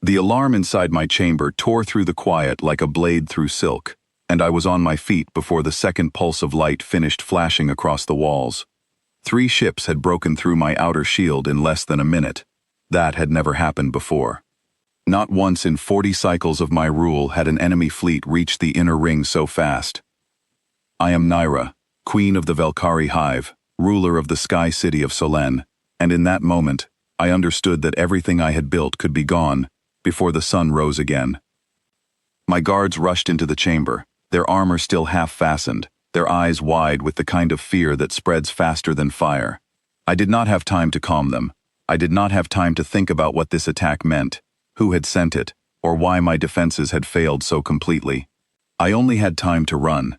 The alarm inside my chamber tore through the quiet like a blade through silk, and I was on my feet before the second pulse of light finished flashing across the walls. 3 ships had broken through my outer shield in less than a minute. That had never happened before. Not once in 40 cycles of my rule had an enemy fleet reached the inner ring so fast. I am Naira, queen of the Velkari Hive, ruler of the sky city of Solen, and in that moment, I understood that everything I had built could be gone before the sun rose again. My guards rushed into the chamber, their armor still half-fastened, their eyes wide with the kind of fear that spreads faster than fire. I did not have time to calm them. I did not have time to think about what this attack meant, who had sent it, or why my defenses had failed so completely. I only had time to run.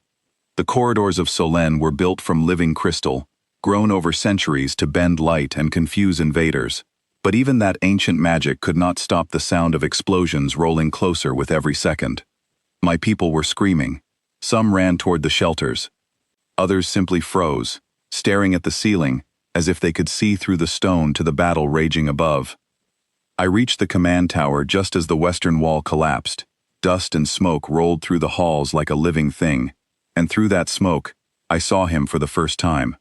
The corridors of Solen were built from living crystal, grown over centuries to bend light and confuse invaders. But even that ancient magic could not stop the sound of explosions rolling closer with every second. My people were screaming. Some ran toward the shelters. Others simply froze, staring at the ceiling, as if they could see through the stone to the battle raging above. I reached the command tower just as the western wall collapsed. Dust and smoke rolled through the halls like a living thing, and through that smoke, I saw him for the first time.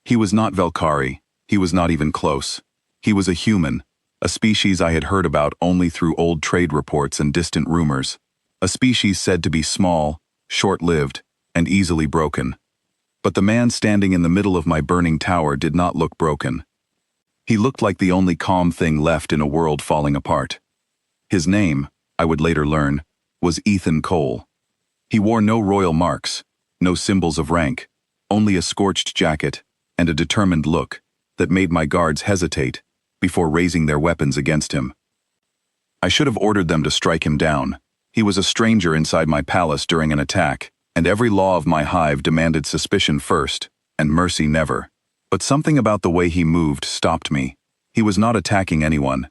He was not Velkari, he was not even close. He was a human, a species I had heard about only through old trade reports and distant rumors, a species said to be small, short-lived, and easily broken. But the man standing in the middle of my burning tower did not look broken. He looked like the only calm thing left in a world falling apart. His name, I would later learn, was Ethan Cole. He wore no royal marks, no symbols of rank, only a scorched jacket and a determined look that made my guards hesitate before raising their weapons against him. I should have ordered them to strike him down. He was a stranger inside my palace during an attack, and every law of my hive demanded suspicion first, and mercy never. But something about the way he moved stopped me. He was not attacking anyone.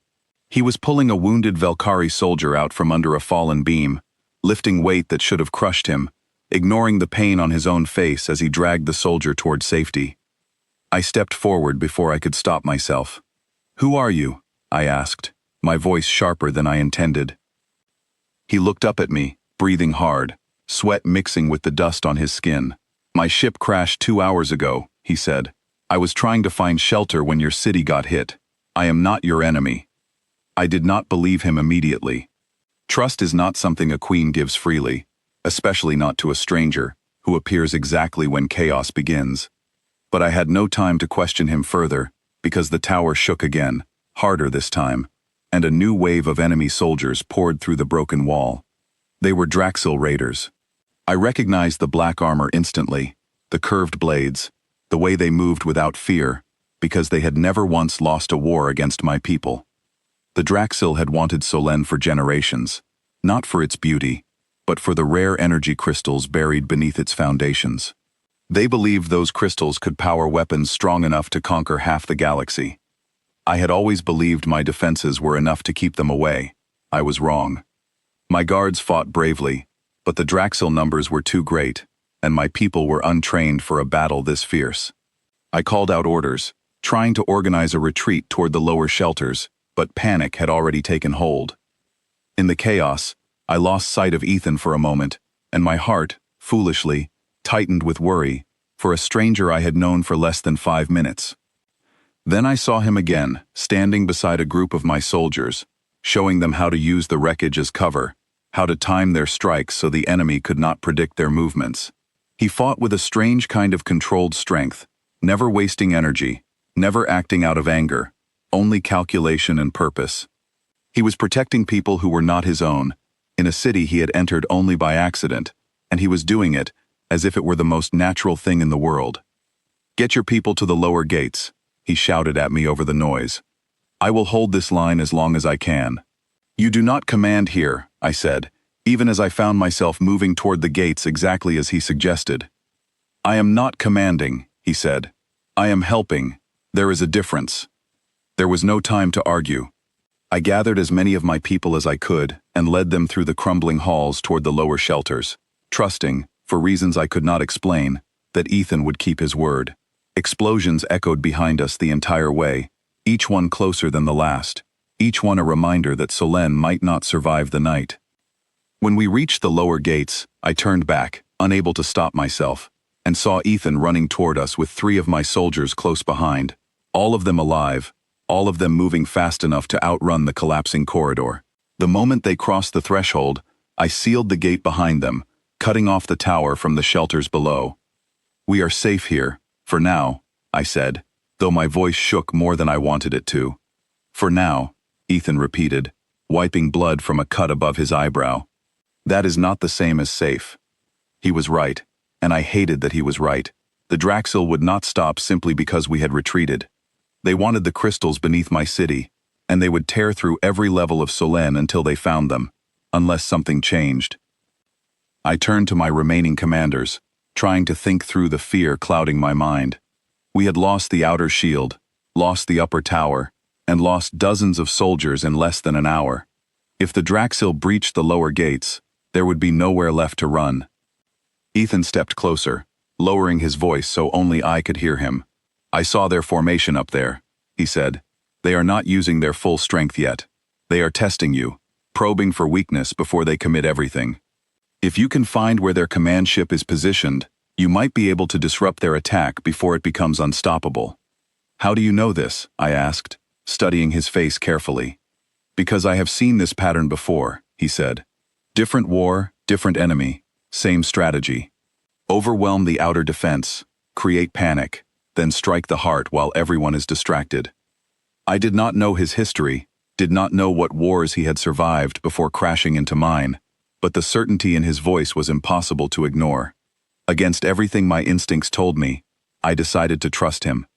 He was pulling a wounded Velkari soldier out from under a fallen beam, lifting weight that should have crushed him, ignoring the pain on his own face as he dragged the soldier toward safety. I stepped forward before I could stop myself. "Who are you?" I asked, my voice sharper than I intended. He looked up at me, breathing hard, sweat mixing with the dust on his skin. "My ship crashed 2 hours ago," he said. "I was trying to find shelter when your city got hit. I am not your enemy." I did not believe him immediately. Trust is not something a queen gives freely, especially not to a stranger, who appears exactly when chaos begins. But I had no time to question him further, because the tower shook again, harder this time, and a new wave of enemy soldiers poured through the broken wall. They were Draxil raiders. I recognized the black armor instantly, the curved blades, the way they moved without fear, because they had never once lost a war against my people. The Draxil had wanted Solen for generations, not for its beauty, but for the rare energy crystals buried beneath its foundations. They believed those crystals could power weapons strong enough to conquer half the galaxy. I had always believed my defenses were enough to keep them away. I was wrong. My guards fought bravely, but the Draxil numbers were too great, and my people were untrained for a battle this fierce. I called out orders, trying to organize a retreat toward the lower shelters, but panic had already taken hold. In the chaos, I lost sight of Ethan for a moment, and my heart, foolishly, tightened with worry for a stranger I had known for less than 5 minutes. Then I saw him again, standing beside a group of my soldiers, showing them how to use the wreckage as cover, how to time their strikes so the enemy could not predict their movements. He fought with a strange kind of controlled strength, never wasting energy, never acting out of anger, only calculation and purpose. He was protecting people who were not his own, in a city he had entered only by accident, and he was doing it as if it were the most natural thing in the world. "Get your people to the lower gates," he shouted at me over the noise. "I will hold this line as long as I can." "You do not command here," I said, even as I found myself moving toward the gates exactly as he suggested. "I am not commanding," he said. "I am helping. There is a difference." There was no time to argue. I gathered as many of my people as I could and led them through the crumbling halls toward the lower shelters, trusting, for reasons I could not explain, that Ethan would keep his word. Explosions echoed behind us the entire way, each one closer than the last, each one a reminder that Solène might not survive the night. When we reached the lower gates, I turned back, unable to stop myself, and saw Ethan running toward us with 3 of my soldiers close behind, all of them alive, all of them moving fast enough to outrun the collapsing corridor. The moment they crossed the threshold, I sealed the gate behind them, cutting off the tower from the shelters below. "We are safe here, for now," I said, though my voice shook more than I wanted it to. "For now," Ethan repeated, wiping blood from a cut above his eyebrow. "That is not the same as safe." He was right, and I hated that he was right. The Draxil would not stop simply because we had retreated. They wanted the crystals beneath my city, and they would tear through every level of Solène until they found them, unless something changed. I turned to my remaining commanders, trying to think through the fear clouding my mind. We had lost the outer shield, lost the upper tower, and lost dozens of soldiers in less than an hour. If the Draxil breached the lower gates, there would be nowhere left to run. Ethan stepped closer, lowering his voice so only I could hear him. "I saw their formation up there," he said. "They are not using their full strength yet. They are testing you, probing for weakness before they commit everything. If you can find where their command ship is positioned, you might be able to disrupt their attack before it becomes unstoppable." "How do you know this?" I asked, studying his face carefully. "Because I have seen this pattern before," he said. "Different war, different enemy, same strategy. Overwhelm the outer defense, create panic, then strike the heart while everyone is distracted." I did not know his history, did not know what wars he had survived before crashing into mine, but the certainty in his voice was impossible to ignore. Against everything my instincts told me, I decided to trust him.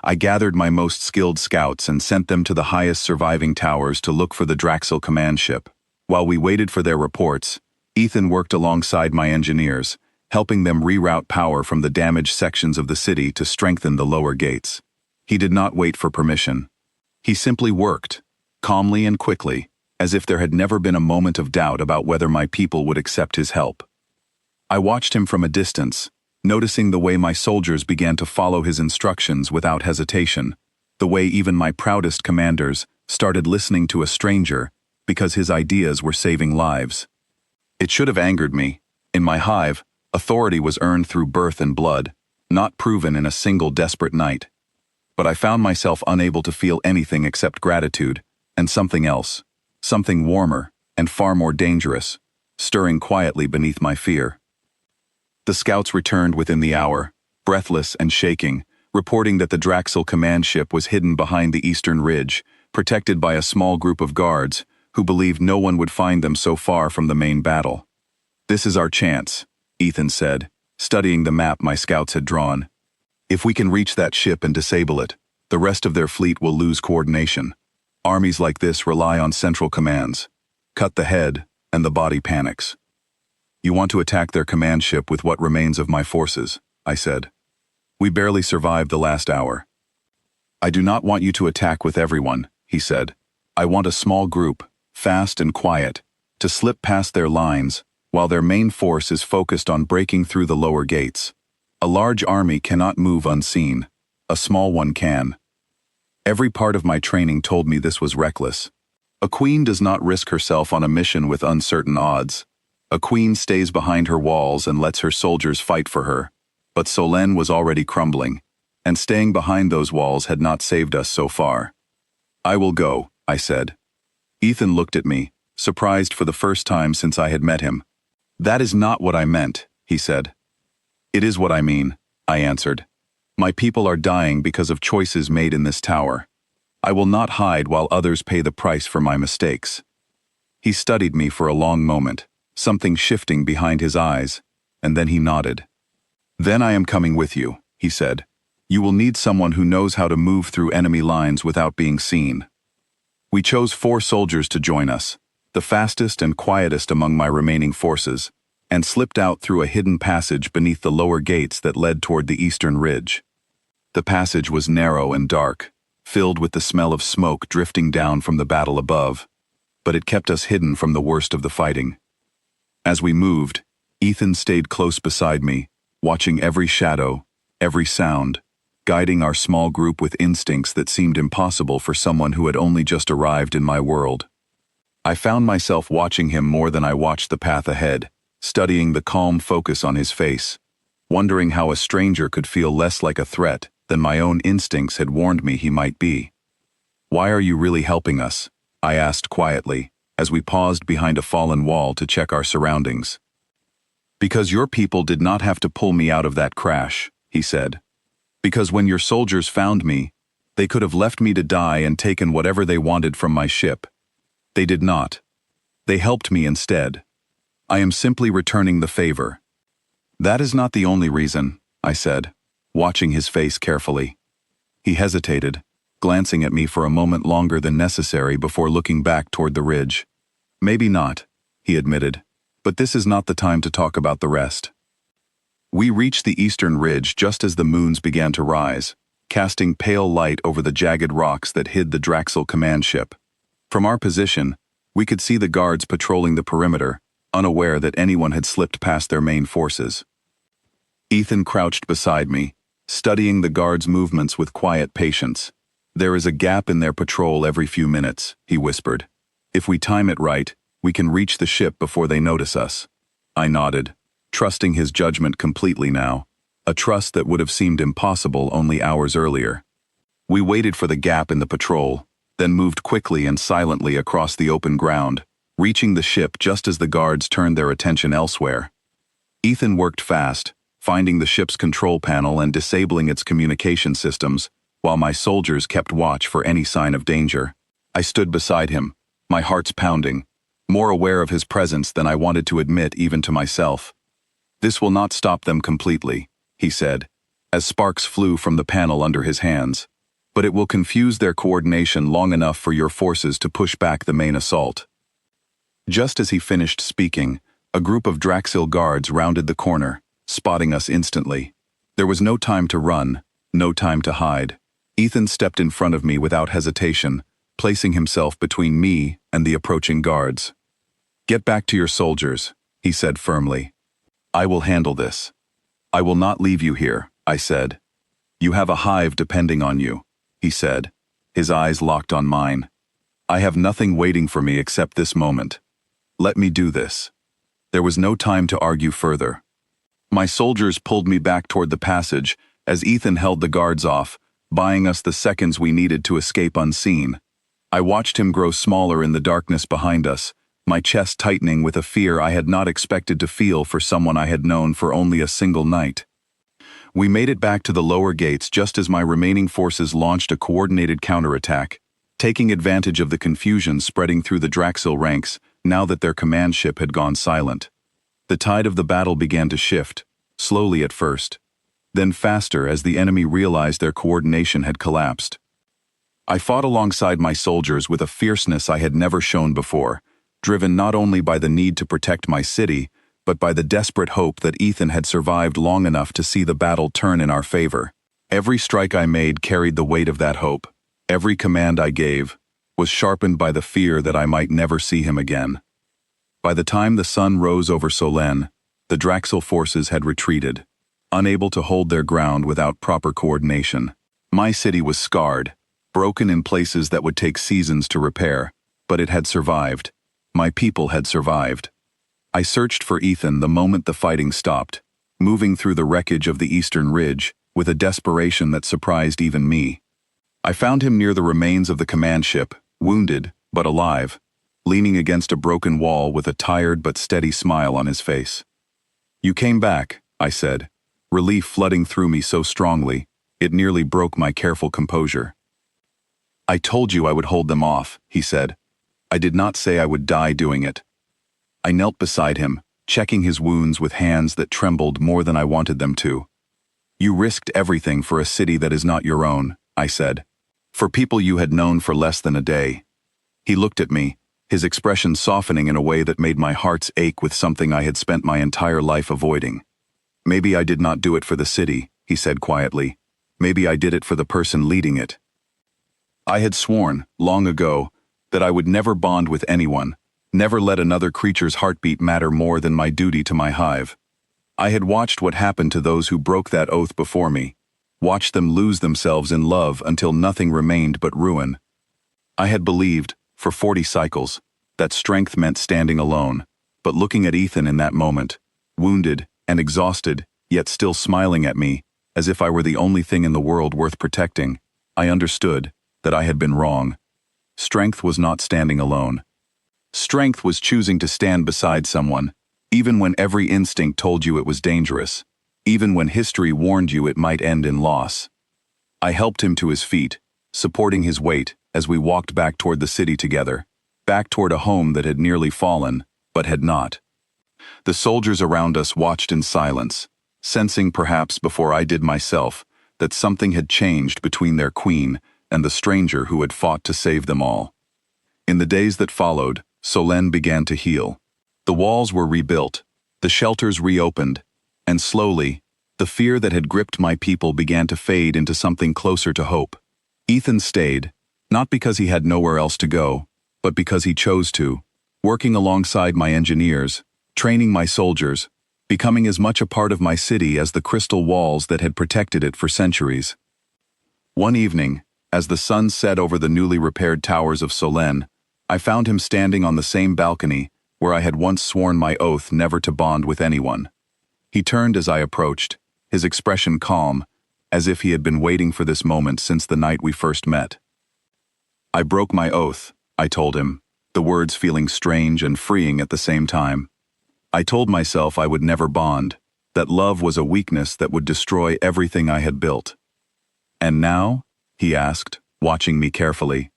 I gathered my most skilled scouts and sent them to the highest surviving towers to look for the Draxil command ship. While we waited for their reports, Ethan worked alongside my engineers, helping them reroute power from the damaged sections of the city to strengthen the lower gates. He did not wait for permission. He simply worked, calmly and quickly, as if there had never been a moment of doubt about whether my people would accept his help. I watched him from a distance, noticing the way my soldiers began to follow his instructions without hesitation, the way even my proudest commanders started listening to a stranger because his ideas were saving lives. It should have angered me. In my hive, authority was earned through birth and blood, not proven in a single desperate night. But I found myself unable to feel anything except gratitude, and something else, something warmer and far more dangerous, stirring quietly beneath my fear. The scouts returned within the hour, breathless and shaking, reporting that the Draxil command ship was hidden behind the eastern ridge, protected by a small group of guards, who believed no one would find them so far from the main battle. "This is our chance," Ethan said, studying the map my scouts had drawn. "If we can reach that ship and disable it, the rest of their fleet will lose coordination. Armies like this rely on central commands. Cut the head, and the body panics." "You want to attack their command ship with what remains of my forces," I said. "We barely survived the last hour." "I do not want you to attack with everyone," he said. "I want a small group, fast and quiet, to slip past their lines, while their main force is focused on breaking through the lower gates. A large army cannot move unseen. A small one can." Every part of my training told me this was reckless. A queen does not risk herself on a mission with uncertain odds. A queen stays behind her walls and lets her soldiers fight for her. But Solène was already crumbling, and staying behind those walls had not saved us so far. "I will go," I said. Ethan looked at me, surprised for the first time since I had met him. "That is not what I meant," he said. "It is what I mean," I answered. "My people are dying because of choices made in this tower. I will not hide while others pay the price for my mistakes." He studied me for a long moment, something shifting behind his eyes, and then he nodded. "Then I am coming with you," he said. "You will need someone who knows how to move through enemy lines without being seen." We chose 4 soldiers to join us, the fastest and quietest among my remaining forces, and slipped out through a hidden passage beneath the lower gates that led toward the eastern ridge. The passage was narrow and dark, filled with the smell of smoke drifting down from the battle above, but it kept us hidden from the worst of the fighting. As we moved, Ethan stayed close beside me, watching every shadow, every sound, guiding our small group with instincts that seemed impossible for someone who had only just arrived in my world. I found myself watching him more than I watched the path ahead, studying the calm focus on his face, wondering how a stranger could feel less like a threat than my own instincts had warned me he might be. "Why are you really helping us?" I asked quietly, as we paused behind a fallen wall to check our surroundings. "Because your people did not have to pull me out of that crash," he said. "Because when your soldiers found me, they could have left me to die and taken whatever they wanted from my ship. They did not. They helped me instead. I am simply returning the favor." "That is not the only reason," I said, watching his face carefully. He hesitated, glancing at me for a moment longer than necessary before looking back toward the ridge. "Maybe not," he admitted, "but this is not the time to talk about the rest." We reached the eastern ridge just as the moons began to rise, casting pale light over the jagged rocks that hid the Draxil command ship. From our position, we could see the guards patrolling the perimeter, unaware that anyone had slipped past their main forces. Ethan crouched beside me, studying the guards' movements with quiet patience. "There is a gap in their patrol every few minutes," he whispered. "If we time it right, we can reach the ship before they notice us." I nodded, trusting his judgment completely now, a trust that would have seemed impossible only hours earlier. We waited for the gap in the patrol, then moved quickly and silently across the open ground, reaching the ship just as the guards turned their attention elsewhere. Ethan worked fast, finding the ship's control panel and disabling its communication systems, while my soldiers kept watch for any sign of danger. I stood beside him, my heart's pounding, more aware of his presence than I wanted to admit even to myself. "This will not stop them completely," he said, as sparks flew from the panel under his hands, "but it will confuse their coordination long enough for your forces to push back the main assault." Just as he finished speaking, a group of Draxil guards rounded the corner, spotting us instantly. There was no time to run, no time to hide. Ethan stepped in front of me without hesitation, placing himself between me and the approaching guards. "Get back to your soldiers," he said firmly. "I will handle this." "I will not leave you here," I said. "You have a hive depending on you," he said, his eyes locked on mine. "I have nothing waiting for me except this moment. Let me do this." There was no time to argue further. My soldiers pulled me back toward the passage as Ethan held the guards off, buying us the seconds we needed to escape unseen. I watched him grow smaller in the darkness behind us, my chest tightening with a fear I had not expected to feel for someone I had known for only a single night. We made it back to the lower gates just as my remaining forces launched a coordinated counterattack, taking advantage of the confusion spreading through the Draxil ranks now that their command ship had gone silent. The tide of the battle began to shift, slowly at first, then faster as the enemy realized their coordination had collapsed. I fought alongside my soldiers with a fierceness I had never shown before, driven not only by the need to protect my city, but by the desperate hope that Ethan had survived long enough to see the battle turn in our favor. Every strike I made carried the weight of that hope. Every command I gave was sharpened by the fear that I might never see him again. By the time the sun rose over Solène, the Draxil forces had retreated, unable to hold their ground without proper coordination. My city was scarred, broken in places that would take seasons to repair, but it had survived. My people had survived. I searched for Ethan the moment the fighting stopped, moving through the wreckage of the eastern ridge with a desperation that surprised even me. I found him near the remains of the command ship, wounded but alive, leaning against a broken wall with a tired but steady smile on his face. "You came back," I said, relief flooding through me so strongly, it nearly broke my careful composure. "I told you I would hold them off," he said. "I did not say I would die doing it." I knelt beside him, checking his wounds with hands that trembled more than I wanted them to. "You risked everything for a city that is not your own," I said. "For people you had known for less than a day." He looked at me, his expression softening in a way that made my hearts ache with something I had spent my entire life avoiding. "Maybe I did not do it for the city," he said quietly. "Maybe I did it for the person leading it." I had sworn, long ago, that I would never bond with anyone, never let another creature's heartbeat matter more than my duty to my hive. I had watched what happened to those who broke that oath before me, watched them lose themselves in love until nothing remained but ruin. I had believed, for 40 cycles, that strength meant standing alone, but looking at Ethan in that moment, wounded and exhausted, yet still smiling at me, as if I were the only thing in the world worth protecting, I understood that I had been wrong. Strength was not standing alone. Strength was choosing to stand beside someone, even when every instinct told you it was dangerous, even when history warned you it might end in loss. I helped him to his feet, supporting his weight as we walked back toward the city together, back toward a home that had nearly fallen, but had not. The soldiers around us watched in silence, sensing perhaps before I did myself that something had changed between their queen and the stranger who had fought to save them all. In the days that followed, Solène began to heal. The walls were rebuilt, the shelters reopened, and slowly, the fear that had gripped my people began to fade into something closer to hope. Ethan stayed, not because he had nowhere else to go, but because he chose to, working alongside my engineers, training my soldiers, becoming as much a part of my city as the crystal walls that had protected it for centuries. One evening, as the sun set over the newly repaired towers of Solène, I found him standing on the same balcony where I had once sworn my oath never to bond with anyone. He turned as I approached, his expression calm, as if he had been waiting for this moment since the night we first met. I broke my oath, I told him, the words feeling strange and freeing at the same time. I told myself I would never bond, that love was a weakness that would destroy everything I had built. And now? He asked, watching me carefully.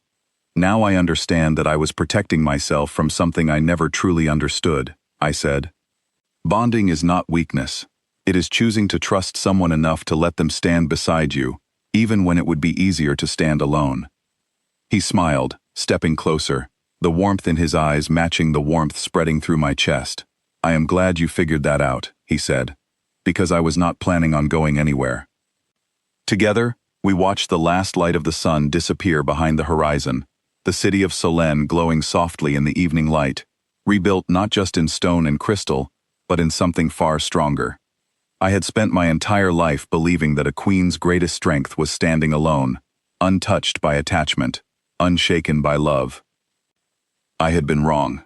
Now I understand that I was protecting myself from something I never truly understood, I said. Bonding is not weakness. It is choosing to trust someone enough to let them stand beside you, even when it would be easier to stand alone. He smiled, stepping closer, the warmth in his eyes matching the warmth spreading through my chest. I am glad you figured that out, he said, because I was not planning on going anywhere. Together, we watched the last light of the sun disappear behind the horizon, the city of Solène glowing softly in the evening light, rebuilt not just in stone and crystal, but in something far stronger. I had spent my entire life believing that a queen's greatest strength was standing alone, untouched by attachment, unshaken by love. I had been wrong.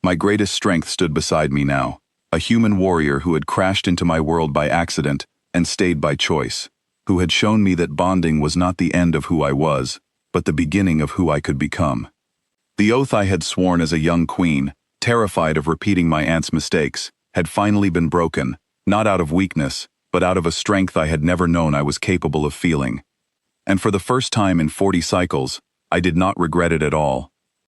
My greatest strength stood beside me now, a human warrior who had crashed into my world by accident and stayed by choice, who had shown me that bonding was not the end of who I was, but the beginning of who I could become. The oath I had sworn as a young queen, terrified of repeating my aunt's mistakes, had finally been broken, not out of weakness, but out of a strength I had never known I was capable of feeling. And for the first time in 40 cycles, I did not regret it at all.